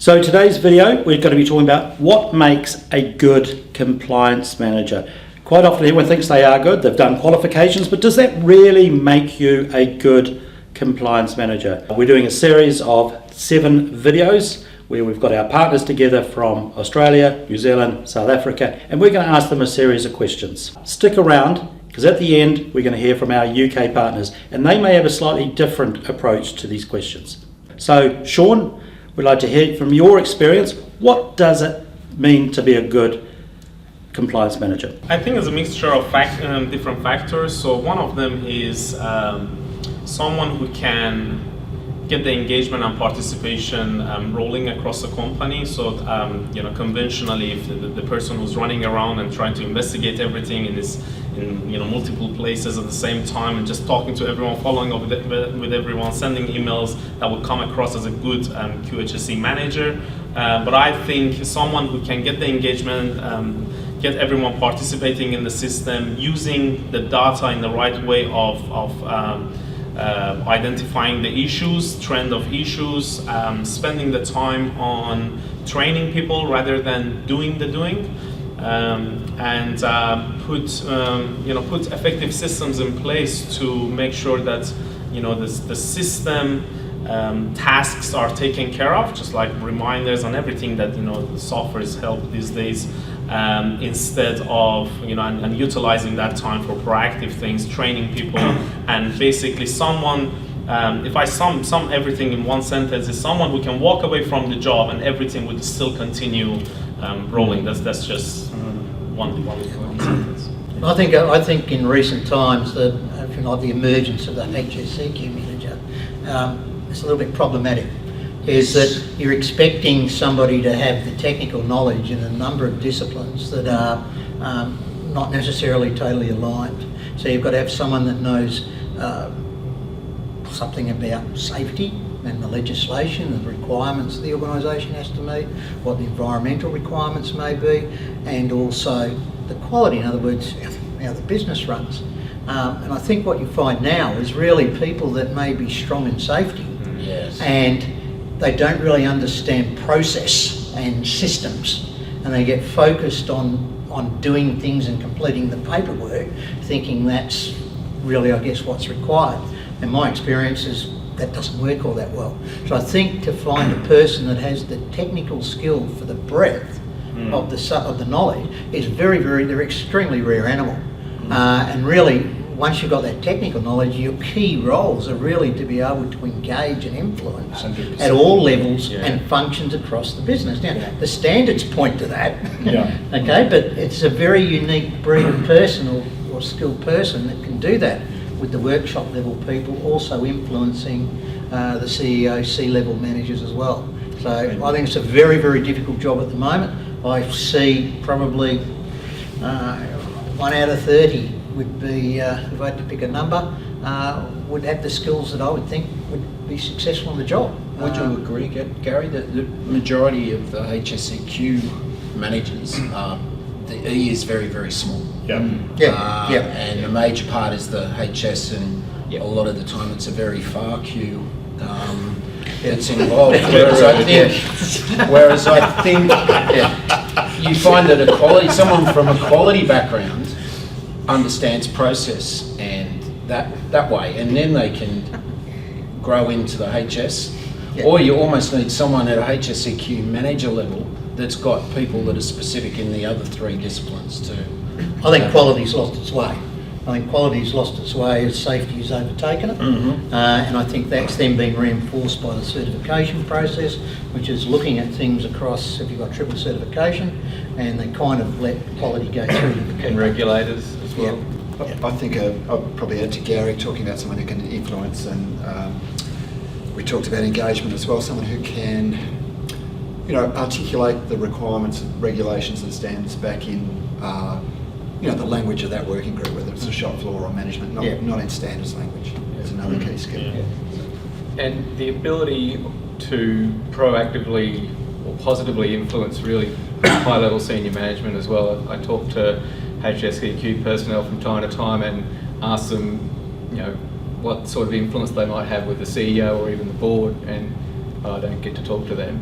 So today's video, we're going to be talking about what makes a good compliance manager. Quite often everyone thinks they are good, they've done qualifications, but does that really make you a good compliance manager? We're doing a series of 7 videos where we've got our partners together from Australia, New Zealand, South Africa, and we're going to ask them a series of questions. Stick around, because at the end we're going to hear from our UK partners, and they may have a slightly different approach to these questions. So Sean, we'd like to hear from your experience. What does it mean to be a good compliance manager? I think it's a mixture of different factors. So one of them is someone who can get the engagement and participation rolling across the company. So conventionally, if the person who's running around and trying to investigate everything and is in multiple places at the same time and just talking to everyone, following up with everyone, sending emails, that would come across as a good QHSE manager. But I think someone who can get the engagement, get everyone participating in the system, using the data in the right way of identifying the issues, trend of issues, spending the time on training people rather than doing the doing, and put effective systems in place to make sure that the system tasks are taken care of, just like reminders and everything that the softwares help these days, instead of and utilizing that time for proactive things, training people, and basically someone, if I sum everything in one sentence, is someone who can walk away from the job and everything would still continue rolling. That's just one sentence. I think in recent times that if you like, the emergence of the HSEQ manager, it's a little bit problematic. Is that you're expecting somebody to have the technical knowledge in a number of disciplines that are not necessarily totally aligned. So you've got to have someone that knows something about safety and the legislation and the requirements the organisation has to meet, what the environmental requirements may be, and also the quality, in other words, how the business runs. And I think what you find now is really people that may be strong in safety, yes, and they don't really understand process and systems, and they get focused on doing things and completing the paperwork, thinking that's really, I guess, what's required. And my experience is that doesn't work all that well. So I think to find a person that has the technical skill for the breadth of the knowledge is they're extremely rare animal. And really, once you've got that technical knowledge, your key roles are really to be able to engage and influence 100%. at all levels and functions across the business. Now, the standards point to that, okay, but it's a very unique breed of person or skilled person that can do that with the workshop level people, also influencing the CEO, C-level managers as well. So I think it's a very, very difficult job at the moment. I see probably 1 out of 30 would be, if I had to pick a number, would have the skills that I would think would be successful in the job. Would you agree, Gary, that the majority of the HSEQ managers, the E is very, very small? And the major part is the HS, and a lot of the time it's a very far queue that's involved. Whereas I think you find that someone from a quality background understands process and that way, and then they can grow into the HS. Or you almost need someone at a HSEQ manager level that's got people that are specific in the other 3 disciplines too. I think quality's lost its way. I think quality's lost its way as safety has overtaken it. And I think that's then been reinforced by the certification process, which is looking at things across, if you've got triple certification, and they kind of let quality go through. And regulators as well. I think I'll probably add to Gary, talking about someone who can influence, and we talked about engagement as well, someone who can articulate the requirements, regulations and standards back in the language of that working group, whether it's a shop floor or management, not in standards language. It's another key skill. And the ability to proactively or positively influence really high-level senior management as well. I talk to HSEQ personnel from time to time and ask them, what sort of influence they might have with the CEO or even the board, and I don't get to talk to them.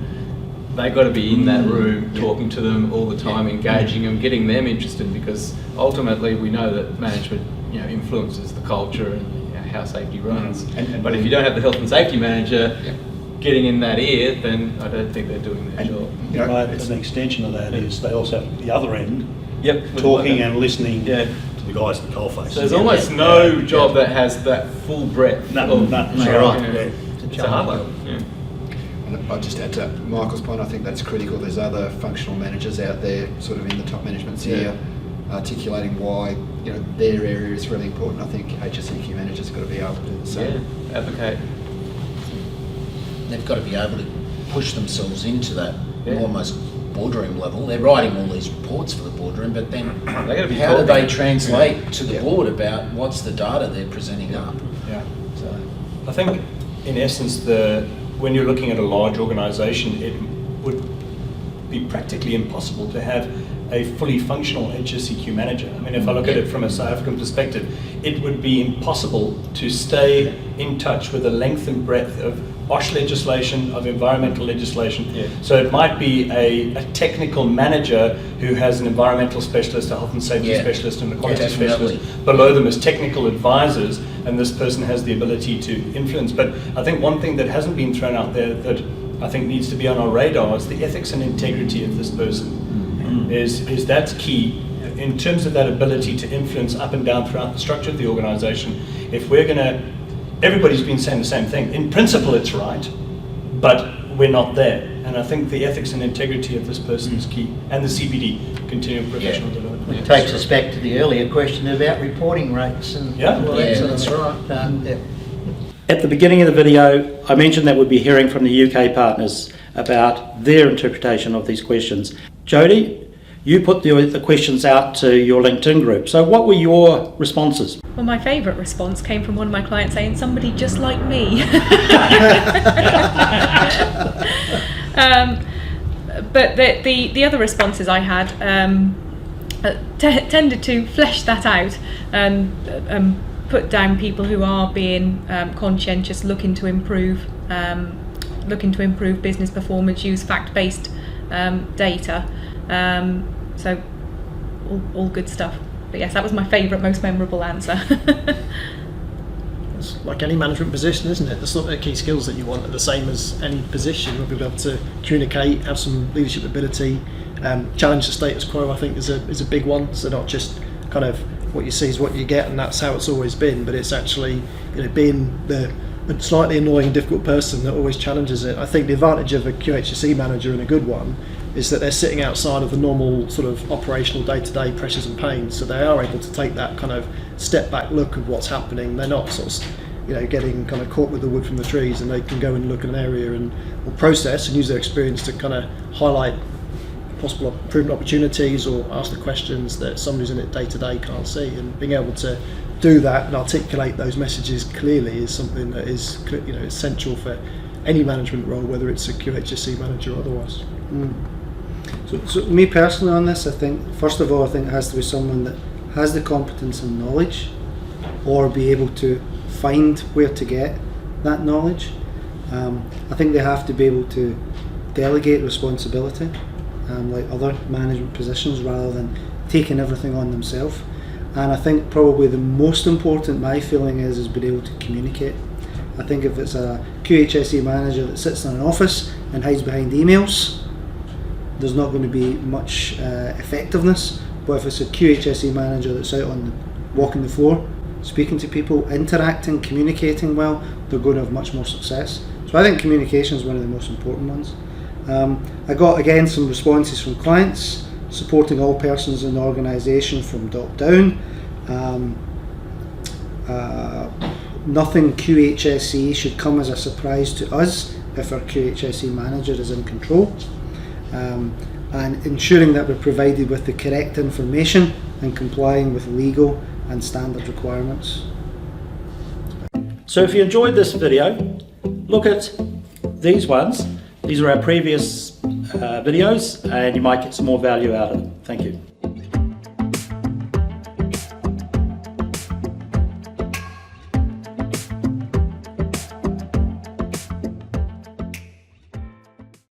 they got to be in that room, talking to them all the time, engaging them, getting them interested, because ultimately we know that management, influences the culture and how safety runs. But if you don't have the health and safety manager getting in that ear, then I don't think they're doing their job. An extension of that is they also have the other end, Yep. talking and listening Yeah. to the guys at the coalface. So there's almost no job that has that full breadth. No, of, no, No, right. yeah. It's a hard one. Yeah. And I'll just add to Michael's point, I think that's critical. There's other functional managers out there, sort of in the top management's ear, articulating why their area is really important. I think HSEQ managers have got to be able to do the same. Yeah, advocate. They've got to be able to push themselves into that Yeah. almost boardroom level. They're writing all these reports for the boardroom, but then They gotta be how do they talking. translate to the board about what's the data they're presenting up? Yeah. So, I think, in essence, when you're looking at a large organisation, it would be practically impossible to have a fully functional HSEQ manager. I mean, if I look at it from a South African perspective, it would be impossible to stay in touch with the length and breadth of OSH legislation, of environmental legislation. Yeah. So it might be a technical manager who has an environmental specialist, a health and safety Yeah. specialist, and a quality Definitely. specialist below them as technical advisors, and this person has the ability to influence. But I think one thing that hasn't been thrown out there that I think needs to be on our radar is the ethics and integrity of this person. Is that's key in terms of that ability to influence up and down throughout the structure of the organisation. If we're going to, everybody's been saying the same thing. In principle, it's right, but we're not there. And I think the ethics and integrity of this person is key, and the CPD, continuing professional development. It takes us back to the earlier question about reporting rates and Yeah. all that Yeah, sort of that's right. yeah. At the beginning of the video, I mentioned that we'd be hearing from the UK partners about their interpretation of these questions. Jody, you put the questions out to your LinkedIn group. So what were your responses? Well, my favourite response came from one of my clients saying, "Somebody just like me." But the other responses I had tended to flesh that out and put down people who are being conscientious, looking to improve business performance, use fact-based data. So all good stuff. But yes, that was my favourite, most memorable answer. It's like any management position, isn't it? The sort of key skills that you want are the same as any position. We'll be able to communicate, have some leadership ability, challenge the status quo. I think is a big one. So not just kind of what you see is what you get, and that's how it's always been. But it's actually being the slightly annoying and difficult person that always challenges it. I think the advantage of a QHSE manager and a good one is that they're sitting outside of the normal sort of operational day-to-day pressures and pains, so they are able to take that kind of step back look of what's happening. They're not sort of getting kind of caught with the wood from the trees, and they can go and look at an area and or process and use their experience to kind of highlight possible improvement opportunities or ask the questions that somebody who's in it day-to-day can't see. And being able to do that and articulate those messages clearly is something that is essential for any management role, whether it's a QHSE manager or otherwise. So me personally on this, I think first of all, I think it has to be someone that has the competence and knowledge, or be able to find where to get that knowledge. I think they have to be able to delegate responsibility, like other management positions, rather than taking everything on themselves. And I think probably the most important, my feeling is being able to communicate. I think if it's a QHSE manager that sits in an office and hides behind emails, there's not going to be much effectiveness. But if it's a QHSE manager that's out on walking the floor, speaking to people, interacting, communicating well, they're going to have much more success. So I think communication is one of the most important ones. I got again some responses from clients, supporting all persons in the organisation from top down. Nothing QHSE should come as a surprise to us if our QHSE manager is in control. And ensuring that we're provided with the correct information and complying with legal and standard requirements. So if you enjoyed this video, look at these ones. These are our previous videos, and you might get some more value out of them. Thank you.